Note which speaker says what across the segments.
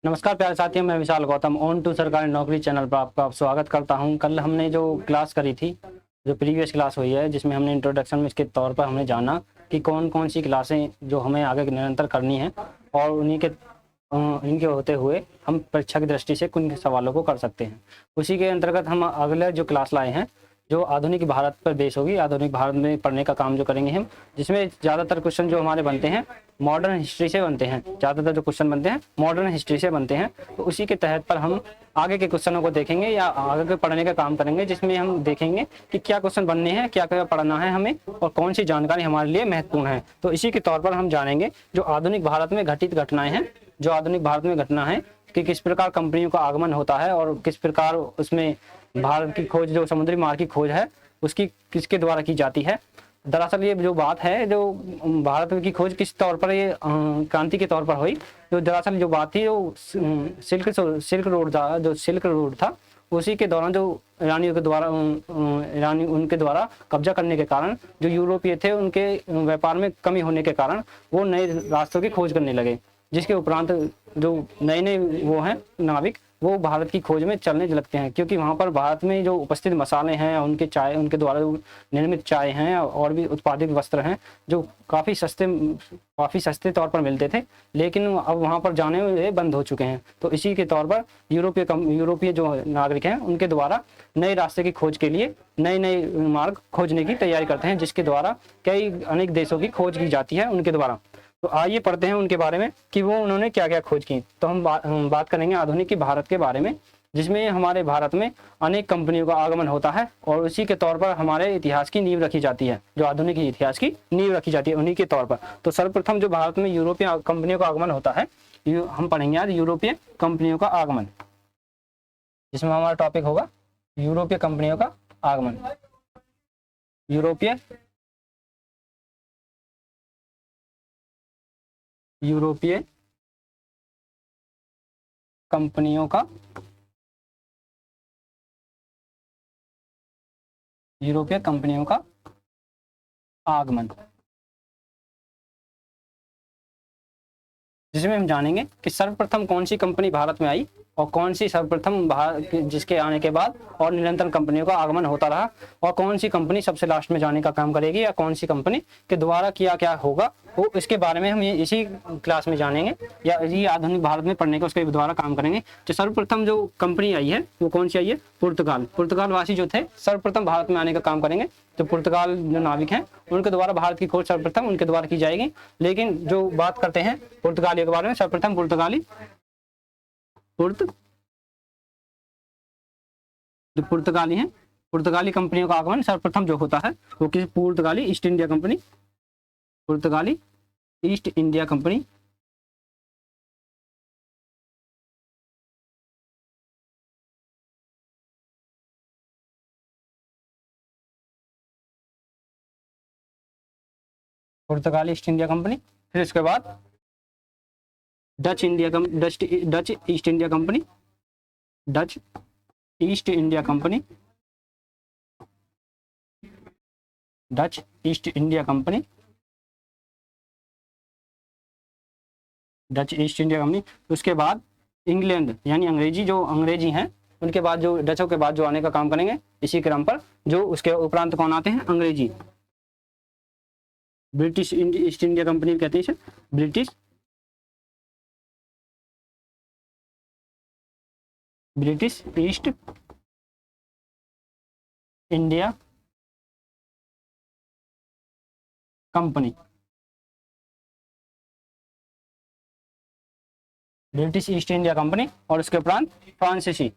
Speaker 1: नमस्कार प्यारे साथियों, मैं विशाल गौतम ऑन टू सरकारी नौकरी चैनल पर आपका स्वागत करता हूं। कल हमने जो क्लास करी थी, जो प्रीवियस क्लास हुई है, जिसमें हमने इंट्रोडक्शन में इसके तौर पर हमने जाना कि कौन कौन सी क्लासें जो हमें आगे निरंतर करनी है और इनके होते हुए हम परीक्षा की दृष्टि से किन सवालों को कर सकते हैं। उसी के अंतर्गत हम अगले जो क्लास लाए हैं, जो आधुनिक भारत पर बेस होगी, आधुनिक भारत में पढ़ने का काम जो करेंगे हम, जिसमें ज़्यादातर क्वेश्चन जो हमारे बनते हैं मॉडर्न हिस्ट्री से बनते हैं। ज़्यादातर जो क्वेश्चन बनते हैं मॉडर्न हिस्ट्री से बनते हैं, तो उसी के तहत पर हम आगे के क्वेश्चनों को देखेंगे या आगे के पढ़ने का काम करेंगे, जिसमें हम देखेंगे कि क्या क्वेश्चन बनने हैं, क्या क्या पढ़ना है हमें और कौन सी जानकारी हमारे लिए महत्वपूर्ण है। तो इसी के तौर पर हम जानेंगे जो आधुनिक भारत में घटित घटनाएं हैं, जो आधुनिक भारत में घटना है कि किस प्रकार कंपनियों का आगमन होता है और किस प्रकार उसमें भारत की खोज, जो समुद्री मार्ग की खोज है, उसकी किसके द्वारा की जाती है। दरअसल ये जो बात है, जो भारत की खोज किस तौर पर, ये क्रांति के तौर पर हुई। जो दरअसल जो बात थी, जो सिल्क रोड था, उसी के दौरान जो ईरानियों के द्वारा ईरानी उनके द्वारा कब्जा करने के कारण जो यूरोपीय थे, उनके व्यापार में कमी होने के कारण वो नए रास्तों की खोज करने लगे, जिसके उपरांत जो नए नए वो हैं नाविक, वो भारत की खोज में चलने लगते हैं। क्योंकि वहाँ पर भारत में जो उपस्थित मसाले हैं, उनके द्वारा निर्मित चाय हैं और भी उत्पादित वस्त्र हैं, जो काफ़ी सस्ते तौर पर मिलते थे, लेकिन अब वहाँ पर जाने में बंद हो चुके हैं। तो इसी के तौर पर यूरोपीय जो नागरिक हैं, उनके द्वारा नए रास्ते की खोज के लिए नए नए मार्ग खोजने की तैयारी करते हैं, जिसके द्वारा अनेक देशों की खोज की जाती है उनके द्वारा। तो आइए पढ़ते हैं उनके बारे में कि वो उन्होंने क्या क्या खोज की। तो हम बात करेंगे आधुनिक की भारत के बारे में, जिसमें हमारे भारत में अनेक कंपनियों का आगमन होता है और उसी के तौर पर हमारे इतिहास की नींव रखी जाती है। जो आधुनिक इतिहास की नींव रखी जाती है उन्हीं के तौर पर। तो सर्वप्रथम जो भारत में यूरोपीय कंपनियों का आगमन होता है, हम पढ़ेंगे आज यूरोपीय कंपनियों का आगमन, जिसमें हमारा टॉपिक होगा यूरोपीय कंपनियों का आगमन। यूरोपीय कंपनियों का आगमन, जिसमें हम जानेंगे कि सर्वप्रथम कौन सी कंपनी भारत में आई और कौन सी सर्वप्रथम भारत जिसके आने के बाद और निरंतर कंपनियों का आगमन होता रहा, और कौन सी कंपनी सबसे लास्ट में जाने का काम करेगी या कौन सी कंपनी के द्वारा किया क्या होगा, वो इसके बारे में हम इसी क्लास में जानेंगे या इसी आधुनिक भारत में पढ़ने का उसके द्वारा काम करेंगे। तो सर्वप्रथम जो कंपनी आई है वो कौन सी आई है? पुर्तगाल वासी जो थे सर्वप्रथम भारत में आने का काम करेंगे। तो पुर्तगाल जो नाविक हैं, उनके द्वारा भारत की खोज सर्वप्रथम उनके द्वारा की जाएगी। लेकिन जो बात करते हैं पुर्तगालियों के बारे में, सर्वप्रथम पुर्तगाली हैं, पुर्तगाली कंपनियों का आगमन सर्वप्रथम जो होता है वो किसी पुर्तगाली ईस्ट इंडिया कंपनी फिर उसके बाद डच ईस्ट इंडिया कंपनी, उसके बाद इंग्लैंड यानी अंग्रेजी हैं, उनके बाद जो डचों के बाद जो आने का काम करेंगे इसी क्रम पर, जो उसके उपरांत कौन आते हैं? अंग्रेजी। ब्रिटिश ईस्ट इंडिया कंपनी कहते हैं इसे, British east India company, British east India company. और उसके उपरांत फ्रांसीसी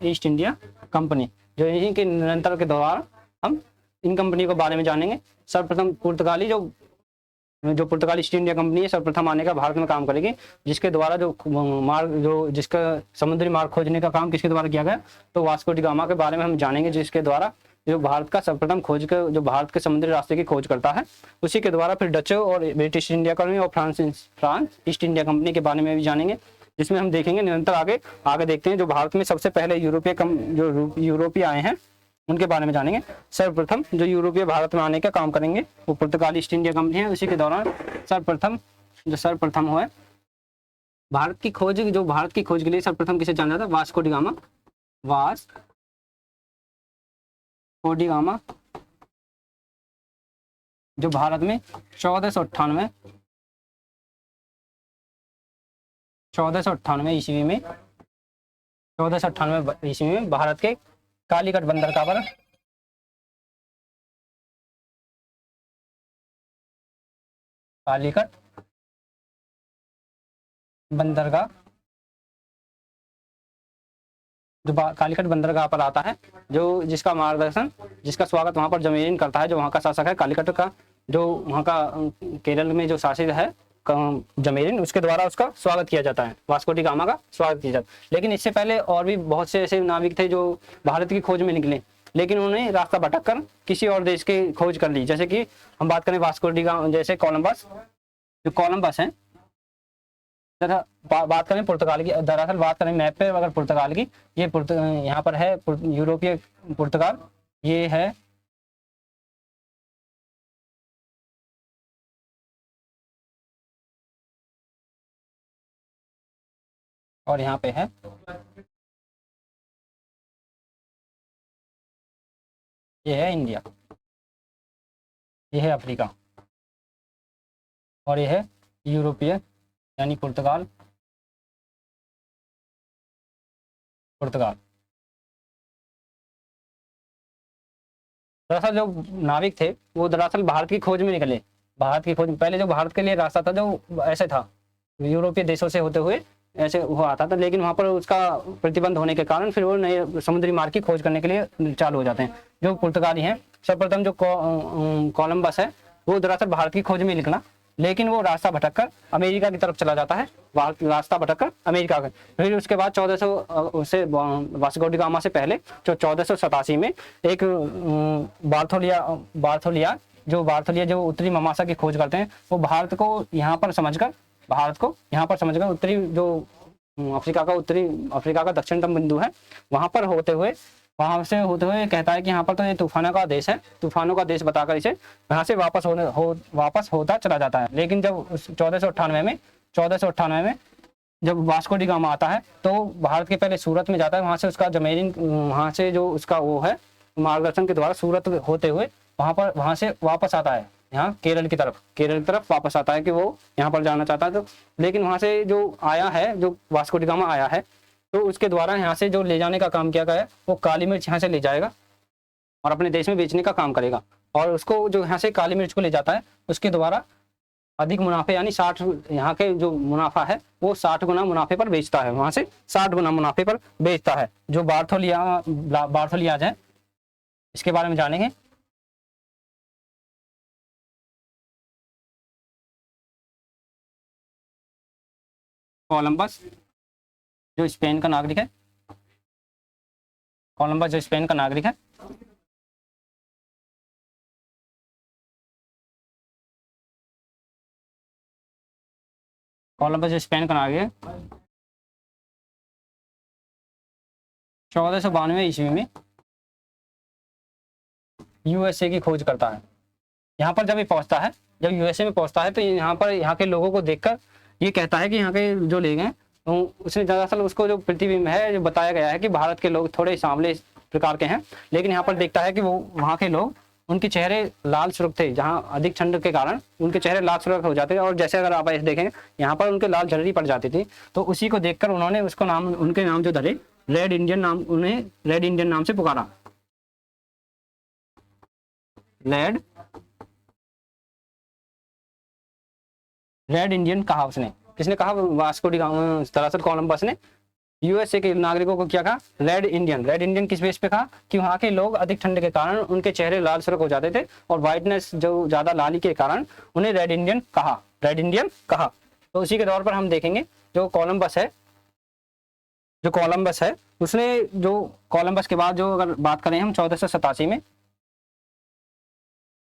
Speaker 1: ईस्ट इंडिया कंपनी, जो इन्हीं के निरंतर के दौरान हम इन कंपनी के बारे में जानेंगे। सर्वप्रथम पुर्तगाली ईस्ट इंडिया कंपनी है, सर्वप्रथम आने का भारत में काम करेगी, जिसके द्वारा जिसका समुद्री मार्ग खोजने का काम किसके द्वारा किया गया? तो वास्को डी गामा के बारे में हम जानेंगे, जिसके द्वारा जो भारत का सर्वप्रथम जो भारत के समुद्री रास्ते की खोज करता है, उसी के द्वारा फिर डचों और ब्रिटिश इंडिया कंपनी और फ्रांस ईस्ट इंडिया कंपनी के बारे में भी जानेंगे, जिसमें हम देखेंगे निरंतर आगे देखते हैं जो भारत में सबसे पहले यूरोपीय आए हैं, उनके बारे में जानेंगे। सर्वप्रथम जो यूरोपीय भारत में आने का काम करेंगे वो पुर्तगाली ईस्ट इंडिया कंपनी है। उसी के दौरान सर्वप्रथम हुआ भारत की खोज, जो भारत की खोज के लिए सर्वप्रथम किसे जाना था, Vasco D gamma. Vasco D gamma जो भारत में 1498 ईस्वी में 1498 ईस्वी में भारत के कालीकट बंदरगाह पर कालीकट बंदरगाह कालीकट बंदरगाह पर आता है, जो जिसका स्वागत वहां पर जमीन करता है, जो वहां का शासक है कालीकट का, जो वहां का केरल में जो शासित है जमीन, उसके द्वारा उसका स्वागत किया जाता है, वास्को डी गामा का स्वागत किया जाता है। लेकिन इससे पहले और भी बहुत से ऐसे नाविक थे जो भारत की खोज में निकले, लेकिन उन्होंने रास्ता भटक कर किसी और देश की खोज कर ली। जैसे कि हम बात करें वास्को डी गामा, जैसे कोलंबस है, बात करें पुर्तगाल की, दरअसल बात करें मैप पे अगर पुर्तगाल की, ये यहाँ पर है यूरोपीय पुर्तगाल, ये है और यहाँ पे है ये है इंडिया, ये है अफ्रीका और ये है यूरोपीय यानी पुर्तगाल। दरअसल जो नाविक थे वो दरअसल भारत की खोज में निकले। भारत की खोज पहले जो भारत के लिए रास्ता था जो ऐसे था, यूरोपीय देशों से होते हुए ऐसे वो आता था, लेकिन वहां पर उसका प्रतिबंध होने के कारण फिर वो नए समुद्री मार्ग की खोज करने के लिए चालू हो जाते हैं। जो पुर्तगाली हैं, सर्वप्रथम जो कोलंबस है वो दरअसल भारत की खोज में निकला, लेकिन वो रास्ता भटककर अमेरिका की तरफ चला जाता है, रास्ता भटककर अमेरिका का। फिर उसके बाद 1400 से वास्को डी गामा से पहले जो 1487 में एक बार्थोलिया जो उत्तरी ममासा की खोज करते हैं, वो भारत को यहाँ पर समझकर उत्तरी जो अफ्रीका का दक्षिणतम बिंदु है वहां से होते हुए कहता है कि यहाँ पर तो ये तूफानों का देश है, तूफानों का देश बताकर इसे यहाँ से वापस होता चला जाता है। लेकिन जब 1498 में जब वास्को डी गामा आता है तो भारत के पहले सूरत में जाता है, वहां से उसका जमीन, वहां से जो उसका वो है मार्गदर्शन के द्वारा सूरत होते हुए वहां से वापस आता है यहाँ केरल की तरफ वापस आता है कि वो यहाँ पर जाना चाहता है। तो लेकिन वहां से जो आया है, जो वास्को डी गामा आया है, तो उसके द्वारा यहाँ से जो ले जाने का काम किया गया है, वो काली मिर्च यहाँ से ले जाएगा और अपने देश में बेचने का काम करेगा। और उसको जो यहाँ से काली मिर्च को ले जाता है, उसके द्वारा अधिक मुनाफे यानी 60, यहाँ के जो मुनाफा है वो 60 गुना मुनाफे पर बेचता है, वहां से 60 गुना मुनाफे पर बेचता है। जो बार्थोलियाज है, इसके बारे में जानेंगे। कोलंबस जो स्पेन का नागरिक है, कोलंबस जो स्पेन का नागरिक है, कोलंबस जो स्पेन का नागरिक है, 1492 ईस्वी में यूएसए की खोज करता है। यहाँ पर जब यूएसए में पहुंचता है तो यहाँ पर यहाँ के लोगों को देखकर ये कहता है कि यहाँ के जो लोग हैं, उसने दरअसल उसको जो प्रतिबिंब है जो बताया गया है कि भारत के लोग थोड़े सांवले प्रकार के हैं, लेकिन यहाँ पर देखता है कि वो वहाँ के लोग, उनके चेहरे लाल सुर्ख थे, जहाँ अधिक ठंड के कारण उनके चेहरे लाल सुर्ख हो जाते थे। और जैसे अगर आप ऐसे देखेंगे यहाँ पर उनके लाल झर्री पड़ जाती थी, तो उसी को देखकर उन्होंने उनके नाम जो धरे रेड इंडियन नाम, उन्हें रेड इंडियन नाम से पुकारा। रेड इंडियन कहा उसने, किसने कहा? वास्को डी गामा, दरअसल कोलंबस ने यूएसए के नागरिकों को क्या कहा? रेड इंडियन किस बेस पे कहा? कि वहाँ के लोग अधिक ठंड के कारण उनके चेहरे लाल सुर्ख हो जाते थे और व्हाइटनेस जो ज्यादा लाली के कारण उन्हें रेड इंडियन कहा। तो उसी के तौर पर हम देखेंगे जो कोलंबस है उसने, जो कोलंबस के बाद जो अगर बात करें हम 1487 में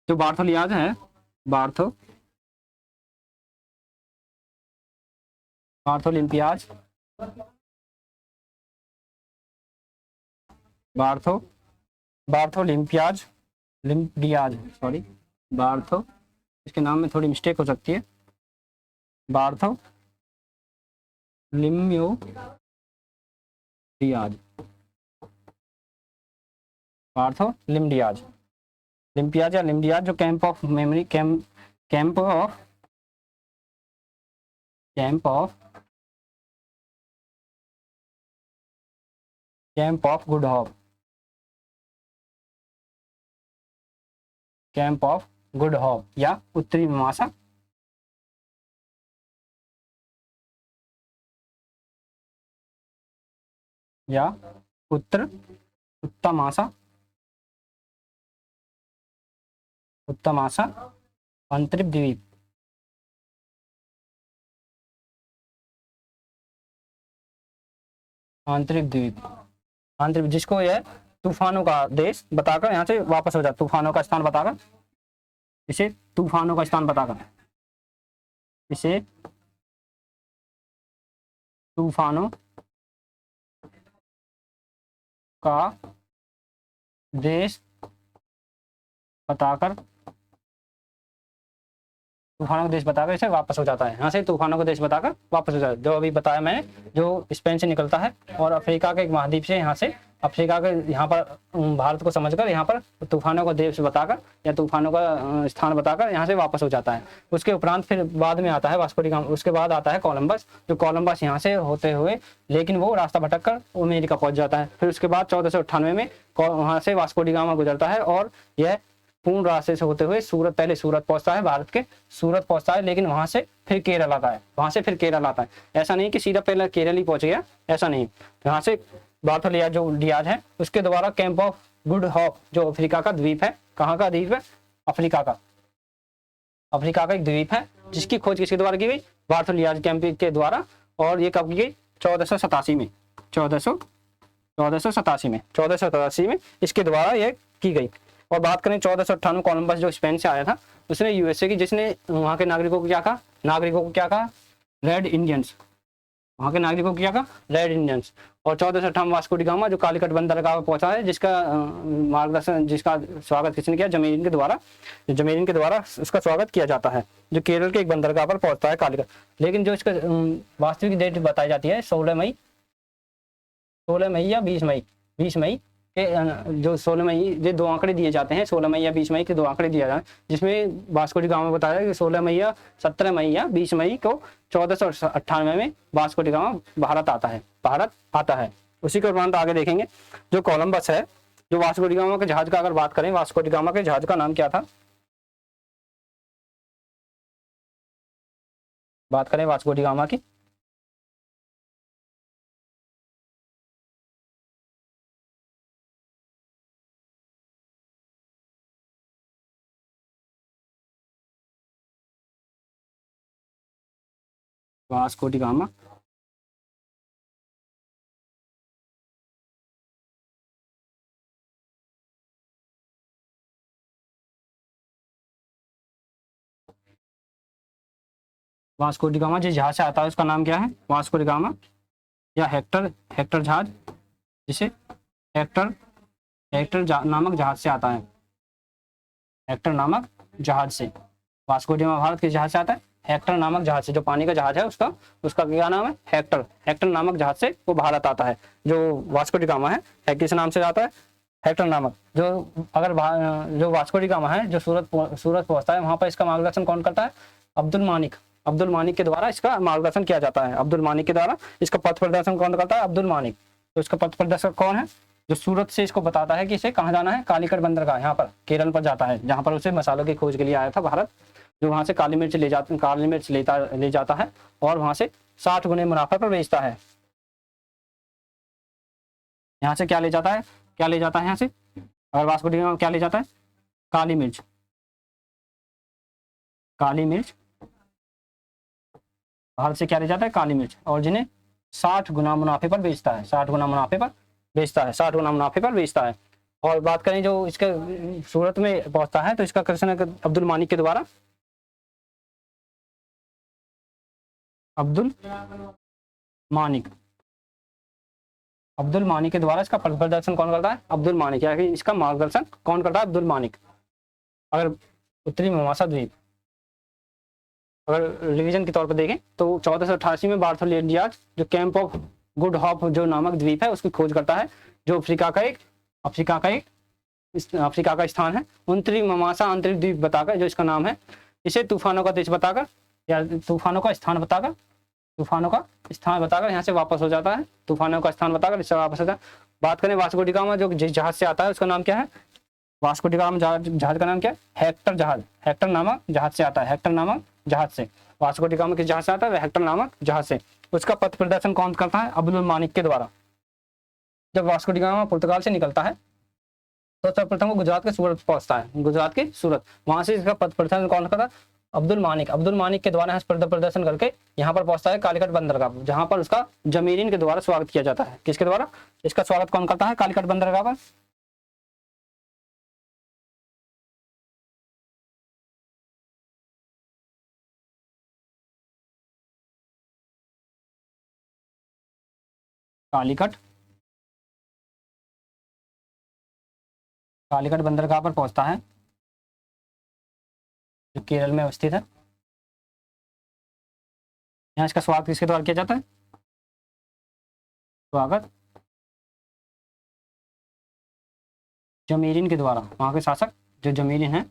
Speaker 1: जो बार्थोलियाज है, बार्थोलिम्पियाज बार्थो लिम्पियाज, लिम्पियाज सॉरी, बार्थो, इसके नाम में थोड़ी मिस्टेक हो सकती है, बार्थो लिम्पियाज, बार्थो लिम्पियाज, लिम्पियाज या लिम्पियाज, जो camp of memory, camp of camp of camp of good hope, camp of good hope या उत्तरी मीमांसा, या उत्तमासा, उत्तमासा अंतरिप द्वीप, आंतरिक द्वीप, आंतरिक, जिसको यह तूफानों का देश बताकर यहाँ से वापस हो जाता, तूफानों का स्थान बताकर, इसे तूफानों का स्थान बताकर, इसे तूफानों का देश बताकर, तूफानों का देश बताकर इसे वापस हो जाता है, यहाँ से तूफानों का देश बताकर वापस हो जाता है, जो अभी बताया मैंने, जो स्पेन से निकलता है और अफ्रीका के एक महाद्वीप से, यहाँ से अफ्रीका के यहाँ पर भारत को समझकर यहाँ पर तूफानों का देश बताकर या तूफानों का स्थान बताकर यहाँ से वापस हो जाता है। उसके उपरांत फिर बाद में आता है वास्को डी गामा, उसके बाद आता है कोलंबस, जो कोलंबस यहाँ से होते हुए, लेकिन वो रास्ता भटक कर अमेरिका पहुंच जाता है। फिर उसके बाद 1498 में वहाँ से वास्को डी गामा गुजरता है और यह पूर्ण रास्ते से होते हुए सूरत, पहले सूरत पहुंचता है, भारत के सूरत पहुंचता है, लेकिन वहां से फिर केरल आता है, वहां से फिर केरल आता है। ऐसा नहीं कि सीधा पहले केरल ही पहुंच गया, ऐसा नहीं। यहाँ से बार्थोलियाज जो डियाज है, उसके द्वारा कैंप ऑफ गुड होप, जो अफ्रीका का द्वीप है, कहाँ का द्वीप है, अफ्रीका का, अफ्रीका का एक द्वीप है, जिसकी खोज किसके द्वारा की गई, बार्थोलियाज कैंप के द्वारा। और ये कब की गई, 1487 में, 1487 में इसके द्वारा ये की गई। और बात करें 1498 कोलंबस जो स्पेन से आया था, उसने यूएसए की, जिसने वहाँ के नागरिकों को क्या कहा, रेड इंडियंस, वहाँ के नागरिकों को क्या कहा, रेड इंडियंस। और 1458 वास्को डी गामा जो कालीकट बंदरगाह में पहुंचा है, जिसका मार्गदर्शन, जिसका स्वागत किसने किया, जमेरिन के द्वारा, जमेरिन के द्वारा उसका स्वागत किया जाता है, जो केरल के एक बंदरगाह पर पहुंचता है कालीकट। लेकिन जो इसका वास्तविक डेट बताई जाती है 16 मई या 20 मई के, जो 16 मई, ये दो आंकड़े दिए जाते हैं, 16 मई या 20 मई के दो आंकड़े दिए जाते हैं, जिसमें वास्को डी गामा बताया कि 16 मई या 17 मई या 20 मई को 1498 में वास्को डी गामा भारत आता है। उसी के उपरांत आगे देखेंगे जो कोलंबस है, जो वास्को डी गामा के जहाज का अगर बात करें, वास्को डी गामा के जहाज का नाम क्या था, बात करें वास्को डी गामा की, Vasco D gamma, Vasco D gamma जिस जहाज से आता है उसका नाम क्या है, वास्को डी गामा या हेक्टर जहाज, जिसे हेक्टर नामक जहाज से आता है, हेक्टर नामक जहाज से वास्को डी गामा भारत के जहाज से आता है, हेक्टर नामक जहाज से, जो पानी का जहाज है उसका क्या नाम है, हेक्टर नामक जहाज से वो भारत आता है। जो वास्को डी गामा है किस नाम से आता है, हेक्टर नामक। जो वास्को डी गामा है, जो सूरत पहुंचता है, वहां पर इसका मार्गदर्शन कौन करता है, अब्दुल मानिक के द्वारा इसका मार्गदर्शन किया जाता है, अब्दुल मानिक के द्वारा इसका पथ प्रदर्शन कौन करता है, अब्दुल मानिक। तो इसका पथ प्रदर्शक कौन है, जो सूरत से इसको बताता है कि इसे कहाँ जाना है, कालीकट बंदरगाह, यहाँ पर केरल पर जाता है, जहाँ पर उसे मसालों की खोज के लिए आया था भारत, जो वहां से काली मिर्च ले जाता है और वहां से 60 गुने मुनाफे पर बेचता है। यहाँ से क्या ले जाता है यहाँ से, और वास्को डी गामा क्या ले जाता है, काली मिर्च भारत से क्या ले जाता है, काली मिर्च, और जिन्हें 60 गुना मुनाफे पर बेचता है, 60 गुना मुनाफे पर बेचता है। और बात करें जो इसके सूरत में पहुंचता है, तो इसका कृष्ण अब्दुल मानिक के द्वारा, अब्दुल मानिक अब्दुल मानिक के द्वारा इसका पथ प्रदर्शन कौन करता है? अब्दुल मानिक, या इसका मार्गदर्शन कौन करता है? अब्दुल मानिक। अगर उत्तरी मवासा द्वीप अगर रिवीजन के तौर पर देखें तो 1488 में बार्थोलोमेव डियाज जो कैंप ऑफ गुड होप जो नामक द्वीप है उसकी खोज करता है, जो अफ्रीका का स्थान है। उत्तरी मवासा आंतरिक द्वीप बताकर, जो इसका नाम है, इसे तूफानों का देश बताकर या तूफानों का स्थान बताकर यहाँ से वापस हो जाता है। तूफानों का स्थान बताकर इससे वापस हो जाता है। बात करें वास्को डी गामा, जो जिस जहाज से आता है उसका नाम क्या है? वास्को डी गामा जहाज का नाम क्या है? हेक्टर जहाज। हेक्टर नामक जहाज से आता है, हेक्टर नामक जहाज से। वास्को डी गामा किस जहाज से आता है? हेक्टर नामक जहाज से। उसका पथ प्रदर्शन कौन करता है? अब्दुल मानिक के द्वारा। जब वास्को डी गामा पुर्तगाल से निकलता है तो सर्वप्रथम वो गुजरात के सूरत पहुंचता है, गुजरात के सूरत। वहां से इसका पथ प्रदर्शन कौन करता है? अब्दुल मानिक के द्वारा पथ प्रदर्शन करके यहाँ पर पहुंचता है कालीकट बंदरगाह, जहां पर उसका जमीरीन के द्वारा स्वागत किया जाता है। किसके द्वारा? इसका स्वागत कौन करता है कालीकट बंदरगाह पर? कालीकट बंदरगाह पर पहुंचता है, जो केरल में अवस्थित है। यहाँ इसका स्वागत किसके द्वारा किया जाता है? स्वागत जमीरीन के द्वारा। वहां के शासक जो जमीरीन है,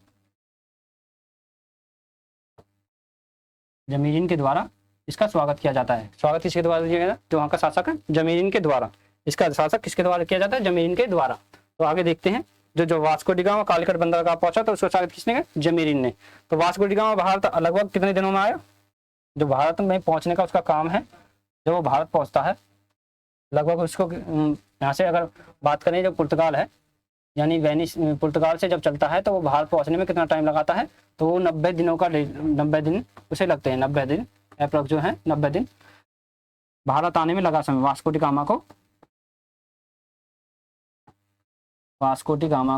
Speaker 1: जमीरीन के द्वारा इसका स्वागत किया जाता है। स्वागत किसके द्वारा किया जाता है? जो वहाँ का शासक है जमीरीन के द्वारा। इसका शासक किसके द्वारा किया जाता है? जमीरीन के द्वारा। तो आगे देखते हैं, जो वास्को डी गामा कालीकट बंदरगाह पहुंचा तो उसका स्वागत किसने किया? जमीरीन ने। तो वास्को डी गामा भारत लगभग कितने दिनों में आया? जो भारत में पहुंचने का उसका काम है, जब वो भारत पहुंचता है लगभग उसको यहाँ से अगर बात करें, जो पुर्तगाल है यानी वेनिस, पुर्तगाल से जब चलता है तो वो भारत पहुंचने में कितना टाइम लगाता है? तो वो 90 दिन उसे लगते हैं। 90 दिन अप्रोक्स जो है 90 दिन भारत आने में लगा समय वास्को डी गामा को। वास्को डी गामा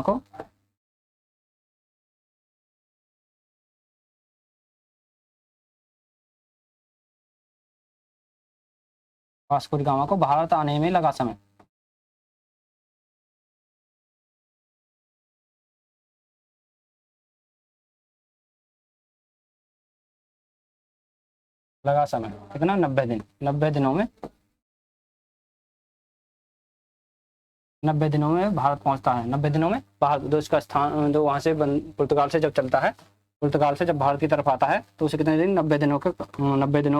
Speaker 1: को भारत आने में लगा समय। लगा समय कितना? 90 दिन। 90 दिनों में 90 दिनों में भारत पहुंचता है। 90 दिनों में भारत, जो इसका स्थान, जो वहां से पुर्तगाल से जब चलता है, पुर्तगाल से जब भारत की तरफ आता है तो उसे कितने दिन? 90 दिनों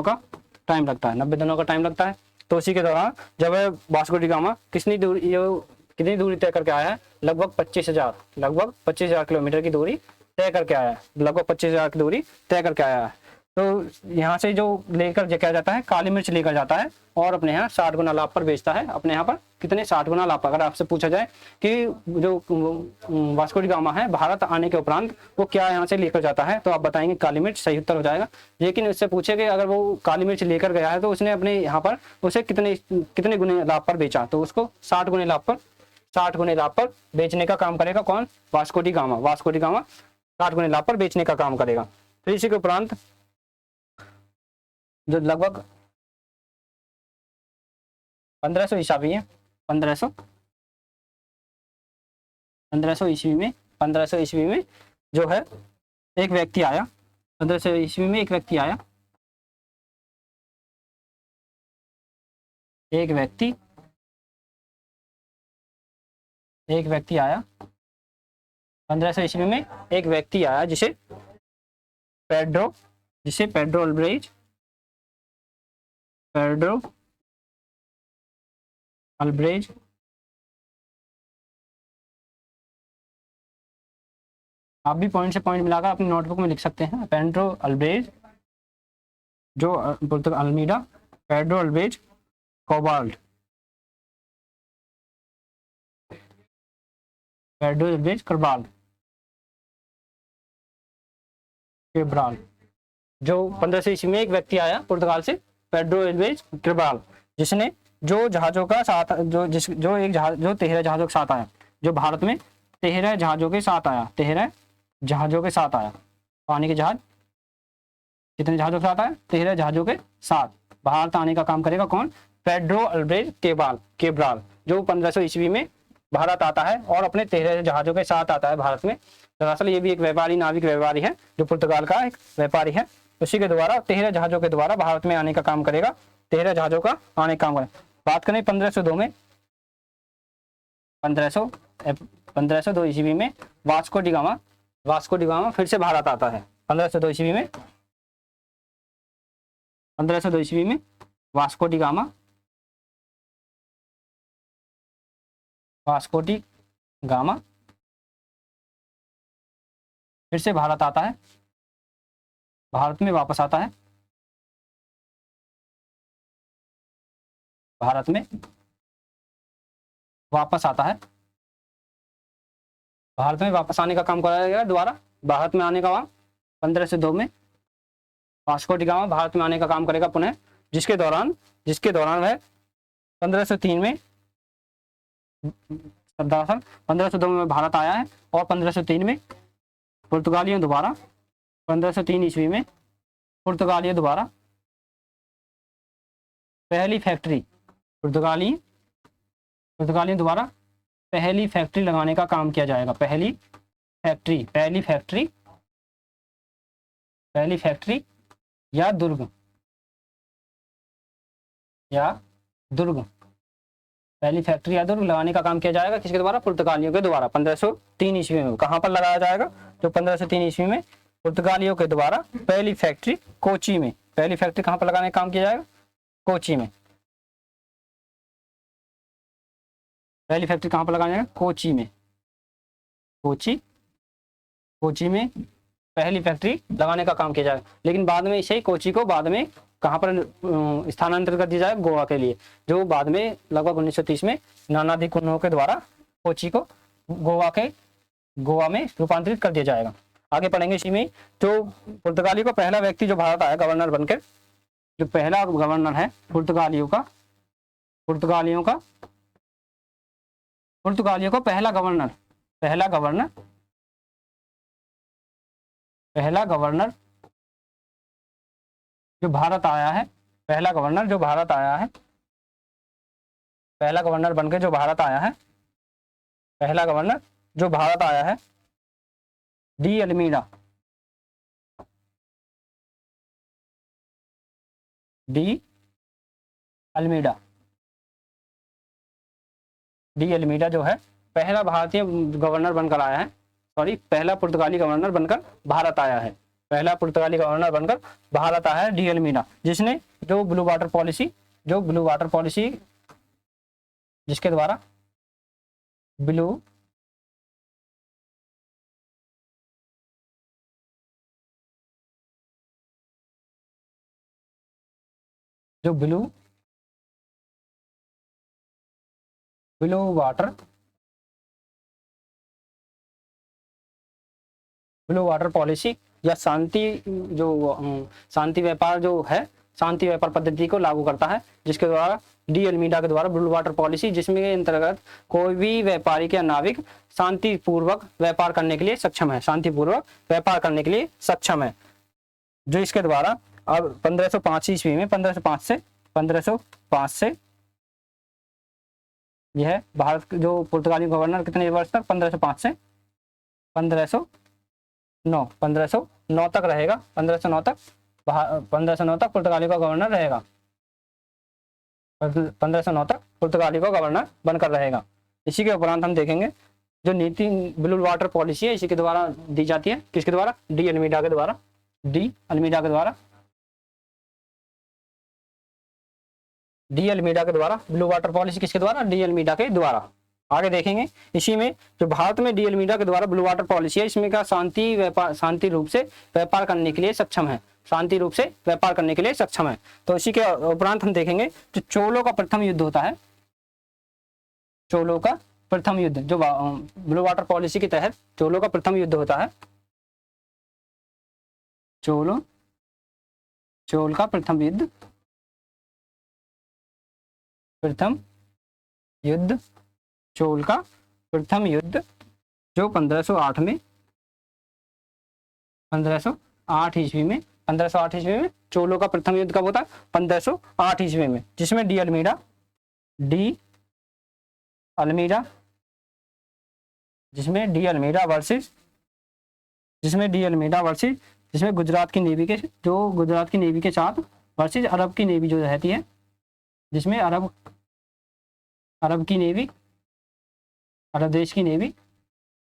Speaker 1: का टाइम लगता है। 90 दिनों का टाइम लगता है। तो उसी के दौरान जब वास्को डी गामा कितनी दूरी तय करके आया है? लगभग 25,000 किलोमीटर की दूरी तय करके आया है। लगभग 25,000 की दूरी तय करके आया है। तो यहाँ से जो लेकर क्या जाता है? काली मिर्च लेकर जाता है और अपने यहाँ 60 गुना लाभ पर बेचता है। अपने यहाँ पर कितने? 60 गुना लाभ पर। अगर आपसे पूछा जाए कि जो वास्को डी गामा है भारत आने के उपरांत वो क्या यहाँ से लेकर जाता है, तो आप बताएंगे काली मिर्च, सही उत्तर हो जाएगा। लेकिन इससे पूछे कि अगर वो काली मिर्च लेकर गया है तो उसने अपने यहाँ पर उसे कितने गुने लाभ पर बेचा, तो उसको 60 गुने लाभ पर बेचने का काम करेगा। कौन? वास्को डी गामा 60 गुने लाभ पर बेचने का काम करेगा। फिर इसी के उपरांत जो लगभग 1500 ईस्वी है, 1500 ईस्वी में जो है एक व्यक्ति आया। 1500 ईस्वी में एक व्यक्ति आया। एक व्यक्ति आया 1500 ईस्वी में एक व्यक्ति आया जिसे पेड्रो अल्ब्रेज आप भी पॉइंट से पॉइंट मिलाकर अपनी नोटबुक में लिख सकते हैं। पेड्रो अल्ब्रेज जो अल्मीडा, पेड्रो अल्ब्रेज कोबाल्ट, केब्राल, जो 1500 ईस्वी में एक व्यक्ति आया पुर्तगाल से, पेड्रो अल्ब्रेज केब्राल, जिसने जो जहाजों का साथ जो 13 जहाजों के साथ आया, जो भारत में 13 जहाजों के साथ आया। पानी के जहाज कितने जहाजों के साथ आया? 13 जहाजों के साथ भारत आने का काम करेगा। कौन? पेड्रो अल्ब्रेज केब्राल। जो 1500 ईस्वी में भारत आता है और अपने 13 जहाजों के साथ आता है भारत में। दरअसल ये भी एक व्यापारी, नाविक व्यापारी है, जो पुर्तगाल का एक व्यापारी है। उसी के द्वारा 13 जहाजों के द्वारा भारत में आने का काम करेगा, 13 जहाजों का आने का काम करेगा। बात करें 1502 में, 1502 ईस्वी में वास्को डी गामा फिर से भारत आता है। 1502 ईस्वी में, 1502 ईस्वी में वास्को डी गामा फिर से भारत आता है, भारत में वापस आता है, भारत में वापस आता है। भारत में वापस आने का काम कराया गया दोबारा, भारत में आने का काम 1502 में वास्को डी गामा भारत में आने का काम करेगा पुनः, जिसके दौरान वह 1503 में, दरअसल 1502 में भारत आया है और 1503 में पुर्तगालियों द्वारा, 1503 ईस्वी में पुर्तगालियों द्वारा पहली फैक्ट्री, पुर्तगालियों द्वारा पहली फैक्ट्री लगाने का काम किया जाएगा। पहली फैक्ट्री या दुर्ग पहली फैक्ट्री या दुर्ग लगाने का काम किया जाएगा, किसके द्वारा? पुर्तगालियों के द्वारा। 1503 ईस्वी में कहां पर लगाया जाएगा? जो 1503 ईस्वी में पुर्तगालियों के द्वारा पहली फैक्ट्री कोची में, पहली फैक्ट्री कहां पर लगाने का काम किया जाएगा? कोची में। पहली फैक्ट्री कहां पर लगाया जाएगा? कोची में। कोची में पहली फैक्ट्री लगाने का काम किया जाएगा, लेकिन बाद में इसे कोची को बाद में कहां पर स्थानांतरित कर दिया जाएगा? गोवा के लिए, जो बाद में लगभग 1930 में नाना दी कुन्नो के द्वारा कोची को गोवा में रूपांतरित कर दिया जाएगा। आगे पढ़ेंगे इसी में। जो पुर्तगाली को पहला व्यक्ति जो भारत आया गवर्नर बनकर, जो पहला गवर्नर है पुर्तगालियों का पहला गवर्नर जो भारत आया है, पहला गवर्नर बनकर जो भारत आया है, पहला गवर्नर जो भारत आया है, डी अल्मीडा जो है पहला भारतीय गवर्नर बनकर आया है, पहला पुर्तगाली गवर्नर बनकर भारत आया है, डी अल्मीडा, जिसने जो ब्लू वाटर पॉलिसी जिसके द्वारा ब्लू वाटर पॉलिसी या शांति व्यापार पद्धति को लागू करता है, जिसके द्वारा डी अल्मीडा के द्वारा ब्लू वाटर पॉलिसी, जिसमें के अंतर्गत कोई भी व्यापारी या नाविक शांतिपूर्वक व्यापार करने के लिए सक्षम है, जो इसके द्वारा अब 1505 ईस्वी में 1505 से यह भारत जो पुर्तगाली गवर्नर कितने वर्ष तक? 1505 से 1509 तक रहेगा। 1509 तक पुर्तगाली का गवर्नर रहेगा, 1509 तक पुर्तगाली का गवर्नर बनकर रहेगा। इसी के उपरांत हम देखेंगे जो नीति ब्लू वाटर पॉलिसी है, इसी के द्वारा दी जाती है, किसके द्वारा? डी अल्मीडा के द्वारा ब्लू वाटर पॉलिसी किसके द्वारा? डी अल्मीडा के द्वारा। आगे देखेंगे इसी में जो भारत में डी अल्मीडा के द्वारा ब्लू वाटर पॉलिसी है, इसमें का शांति रूप से व्यापार करने के लिए सक्षम है, तो इसी के उपरांत हम देखेंगे जो चोलों का प्रथम युद्ध होता है, जो ब्लू वाटर पॉलिसी के तहत चोलों का प्रथम युद्ध होता है, चोल का प्रथम युद्ध चोल का प्रथम युद्ध जो 1508 ईस्वी में चोलों का प्रथम युद्ध कब होता है? 1508 ईस्वी में, जिसमें डी अल्मीरा, जिसमें डी अल्मीरा वर्सेस, जिसमें गुजरात की नेवी के, जो गुजरात की नेवी के साथ वर्सेस अरब की नेवी जो रहती है, जिसमें अरब की नेवी, अरब देश की नेवी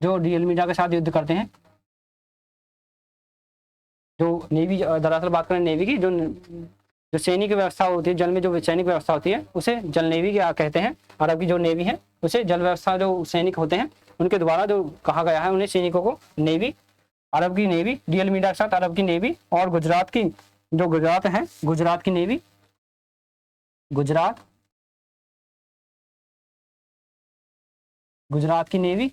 Speaker 1: जो डी अल्मीरा के साथ युद्ध करते हैं। जो नेवी, दरअसल बात करें नेवी की, जो सैनिक व्यवस्था होती है, जल में जो सैनिक व्यवस्था होती है उसे जल नेवी क्या कहते हैं। अरब की जो नेवी है उसे जल व्यवस्था, जो सैनिक होते हैं उनके द्वारा जो कहा गया है उन्हें सैनिकों को नेवी, अरब की नेवी, डी अल्मीरा के साथ अरब की नेवी, और गुजरात की, जो गुजरात है, गुजरात की नेवी, गुजरात की नेवी,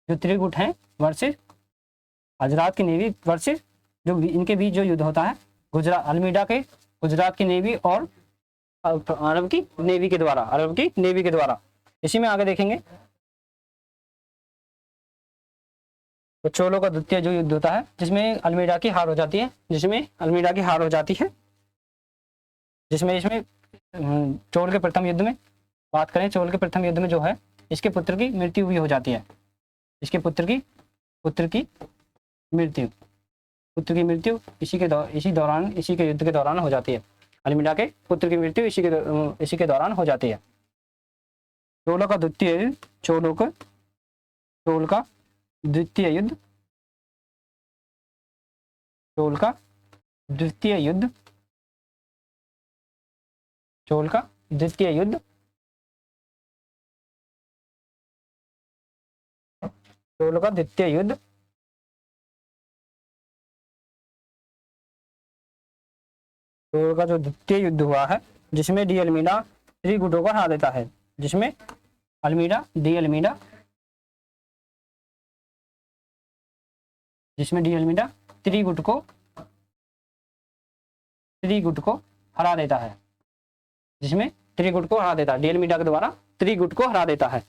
Speaker 1: जो त्रिगुट है वर्सेस गुजरात की नेवी वर्सेस, जो इनके बीच जो युद्ध होता है गुजरात अल्मीरा के, गुजरात की नेवी और अरब की नेवी के द्वारा, इसी में आगे देखेंगे। तो चोलों का द्वितीय जो युद्ध होता है जिसमें अल्मीरा की हार हो जाती है, इसमें चोल के प्रथम युद्ध में बात करें, चोल के प्रथम युद्ध में जो है इसके पुत्र की मृत्यु भी हो जाती है, इसके पुत्र की मृत्यु इसी के युद्ध के दौरान हो जाती है। अल्मीरा के पुत्र की मृत्यु इसी के दौरान हो जाती है। चोल का द्वितीय युद्ध का जो द्वितीय युद्ध हुआ है जिसमें डी अल्मीरा त्रिगुटों को हरा देता है, जिसमें डी अल्मीरा त्रिगुट को हरा देता है, डी अल्मीरा के द्वारा त्रिगुट को हरा देता है,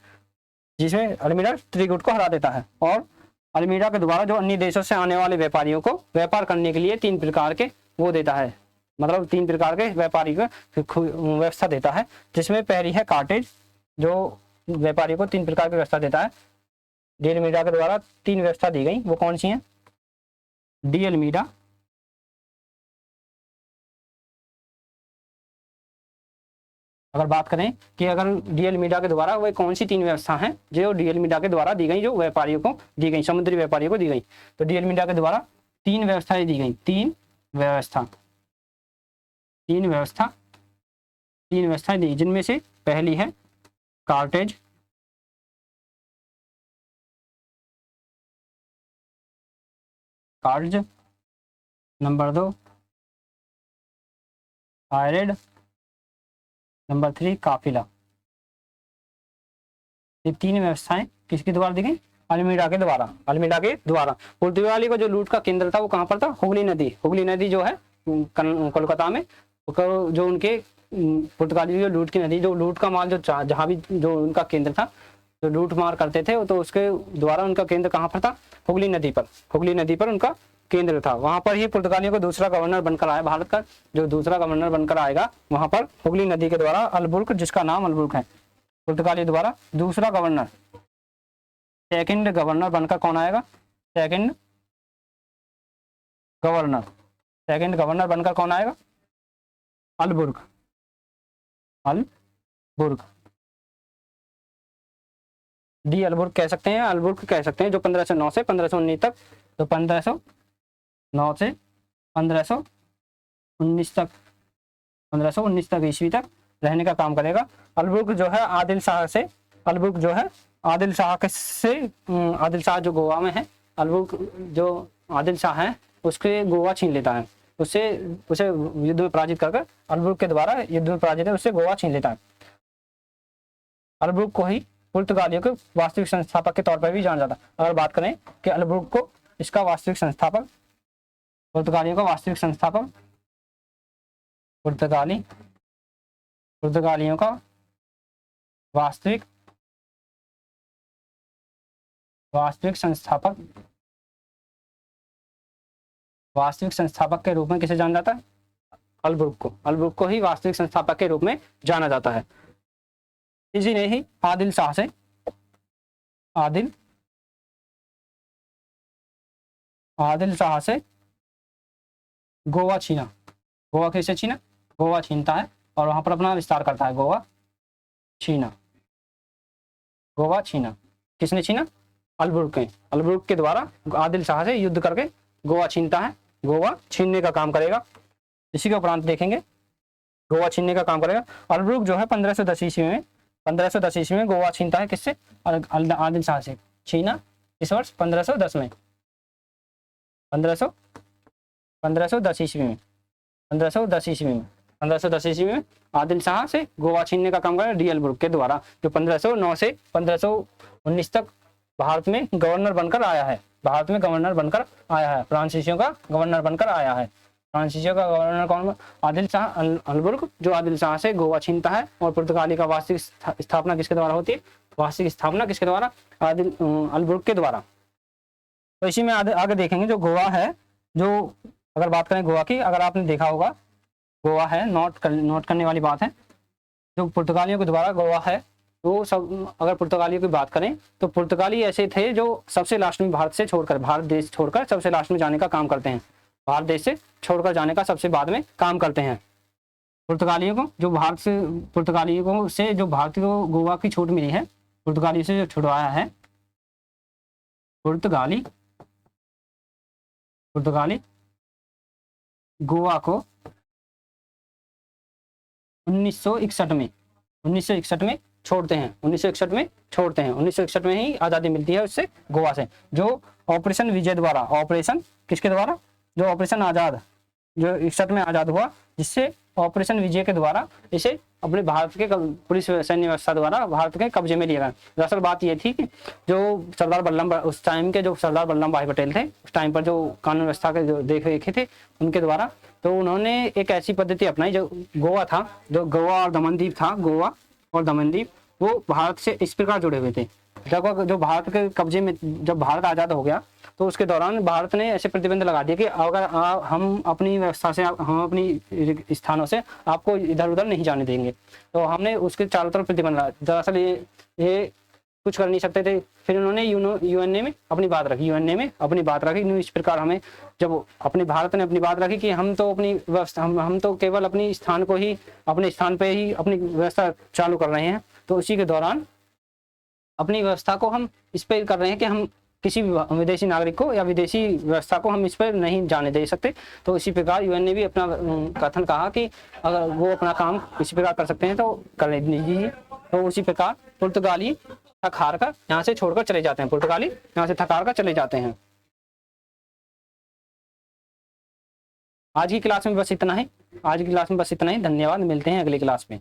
Speaker 1: जिसमें अल्मीरा त्रिगुट को हरा देता है। और अल्मीरा के द्वारा जो अन्य देशों से आने वाले व्यापारियों को व्यापार करने के लिए 3 प्रकार के वो देता है, मतलब 3 प्रकार के व्यापारी को व्यवस्था देता है, जिसमें पहली है कार्टेज, जो व्यापारियों को 3 प्रकार की व्यवस्था देता है। डी अल्मीरा के द्वारा 3 व्यवस्था दी गई, वो कौन सी हैं? डी अल्मीरा, अगर बात करें कि अगर डी अल्मीरा के द्वारा वह कौन सी 3 व्यवस्था हैं जो डी अल्मीरा के द्वारा दी गई, जो व्यापारियों को दी गई, समुद्री व्यापारियों को दी गई, तो डी अल्मीरा के द्वारा 3 व्यवस्थाएं दी गई, 3 व्यवस्थाएं दी, जिनमें से पहली है कार्टेज, नंबर 2 आयरेड, नंबर 3 काफिला। ये 3 व्यवस्थाएं किसके द्वारा दी गई? अल्मीरा के द्वारा। पुर्तगाली का जो लूट का केंद्र था वो कहाँ पर था? हुगली नदी जो है कोलकाता में, जो उनके पुर्तगाली जो लूट की नदी, जो लूट का माल जो जहाँ भी जो उनका केंद्र था, जो लूट मार करते थे, तो उसके द्वारा उनका केंद्र कहाँ पर था? हुगली नदी पर उनका केंद्र था। वहां पर ही पुर्तगालियों को दूसरा गवर्नर बनकर आया, भारत का जो दूसरा गवर्नर बनकर आएगा वहां पर हुगली नदी के द्वारा अलबुर्क, जिसका नाम अलबुर्क है, पुर्तगाली द्वारा दूसरा गवर्नर, सेकंड गवर्नर बनकर कौन आएगा? सेकंड गवर्नर बनकर कौन आएगा? अलबुर्क। डी अलबुर्क कह सकते हैं, अलबुर्क कह सकते हैं, जो 1509 से 1519 तक, तो 1509 से 1519 तक, 1519 तक ईस्वी तक रहने का काम करेगा। अलबुर्क जो है आदिल शाह जो गोवा में है, अलबुर्क जो आदिल शाह है उसके गोवा छीन लेता है, उसे युद्ध में पराजित कर अलबुर्क के द्वारा युद्ध में पराजित है, उससे गोवा छीन लेता है। अलबुर्क को ही पुर्तगालियों के वास्तविक संस्थापक के तौर पर भी जाना जाता है। अगर बात करें कि अलबुर्क को इसका वास्तविक संस्थापक, पुर्तगालियों का वास्तविक संस्थापक, पुर्तगालियों का वास्तविक संस्थापक के रूप में किसे जाना जाता है? अलब्रुक को ही वास्तविक संस्थापक के रूप में जाना जाता है। इसी ने ही आदिल शाह से गोवा छीना। गोवा कैसे छीना? गोवा छीनता है और वहां पर अपना विस्तार करता है। गोवा छीना किसने छीना? अलब्रुक के द्वारा आदिल शाह से युद्ध करके गोवा छीनता है। गोवा छीनने का काम करेगा। इसी के उपरांत देखेंगे गोवा छीनने का काम करेगा। अलब्रुक जो है 1510 ईस्वी में गोवा छीनता है। किससे? आदिल शाह से। छीना इस वर्ष 1510 में 1510 ईस्वी में 1510 ईस्वी में आदिल शाह से गोवा छीनने का काम करेगा डी अलब्रुक के द्वारा, जो 1509 से 1519 तक भारत में गवर्नर बनकर आया है। फ्रांसीसियों का गवर्नर बनकर आया है। फ्रांसीसियों का गवर्नर कौन? आदिल शाह अलब्रुक, जो आदिल शाह से गोवा छीनता है। और पुर्तगाली का वास्तविक स्थापना किसके द्वारा होती है? वास्तविक स्थापना किसके द्वारा? आदिल अलब्रुक के द्वारा। तो इसी में आगे देखेंगे जो गोवा है, जो अगर बात करें गोवा की, अगर आपने देखा होगा गोवा है, नोट करने वाली बात है, जो पुर्तगालियों के द्वारा गोवा है। तो सब अगर पुर्तगालियों की बात करें तो पुर्तगाली ऐसे थे जो सबसे लास्ट में भारत देश छोड़कर सबसे लास्ट में जाने का काम करते हैं। भारत देश से छोड़कर जाने का सबसे बाद में काम करते हैं। पुर्तगालियों को जो भारत को गोवा की छूट मिली है, पुर्तगाली से जो छुड़वाया है, पुर्तगाली गोवा को 1961 में छोड़ते हैं। 1961 में ही आज़ादी मिलती है उससे, गोवा से। जो ऑपरेशन विजय द्वारा, ऑपरेशन किसके द्वारा? जो ऑपरेशन आज़ाद जो 61 में आज़ाद हुआ, जिससे ऑपरेशन विजय के द्वारा इसे अपने भारत के पुलिस सैन्य व्यवस्था द्वारा भारत के कब्जे में लिया गया। दरअसल बात यह थी कि जो उस टाइम के जो सरदार वल्लभ भाई पटेल थे, उस टाइम पर जो कानून व्यवस्था के जो देख रेखे थे उनके द्वारा, तो उन्होंने एक ऐसी पद्धति अपनाई, जो गोवा और दमनदीप था, गोवा और दमनदीप वो भारत से इस प्रकार जुड़े हुए थे। जब जो भारत के कब्जे में, जब भारत आज़ाद हो गया तो उसके दौरान भारत ने ऐसे प्रतिबंध लगा दिया कि अगर हम अपनी व्यवस्था से, हम अपनी स्थानों से आपको इधर उधर नहीं जाने देंगे। तो हमने उसके चारों तरफ प्रतिबंध लगा। दरअसल ये कुछ कर नहीं सकते थे। फिर उन्होंने यूएनए में अपनी बात रखी। इस प्रकार हमें जब अपने भारत ने अपनी बात रखी कि हम तो अपनी व्यवस्था, हम तो केवल अपने स्थान पे ही अपनी व्यवस्था चालू कर रहे हैं। तो उसी के दौरान अपनी व्यवस्था को हम इस पर कर रहे हैं कि हम किसी विदेशी नागरिक को या विदेशी व्यवस्था को हम इस पर नहीं जाने दे सकते। तो इसी प्रकार यूएन ने भी अपना कथन कहा कि अगर वो अपना काम इसी प्रकार कर सकते हैं तो कर लीजिए। तो उसी प्रकार पुर्तगाली थक हार कर यहाँ से छोड़कर चले जाते हैं। आज की क्लास में बस इतना ही। धन्यवाद। मिलते हैं अगली क्लास में।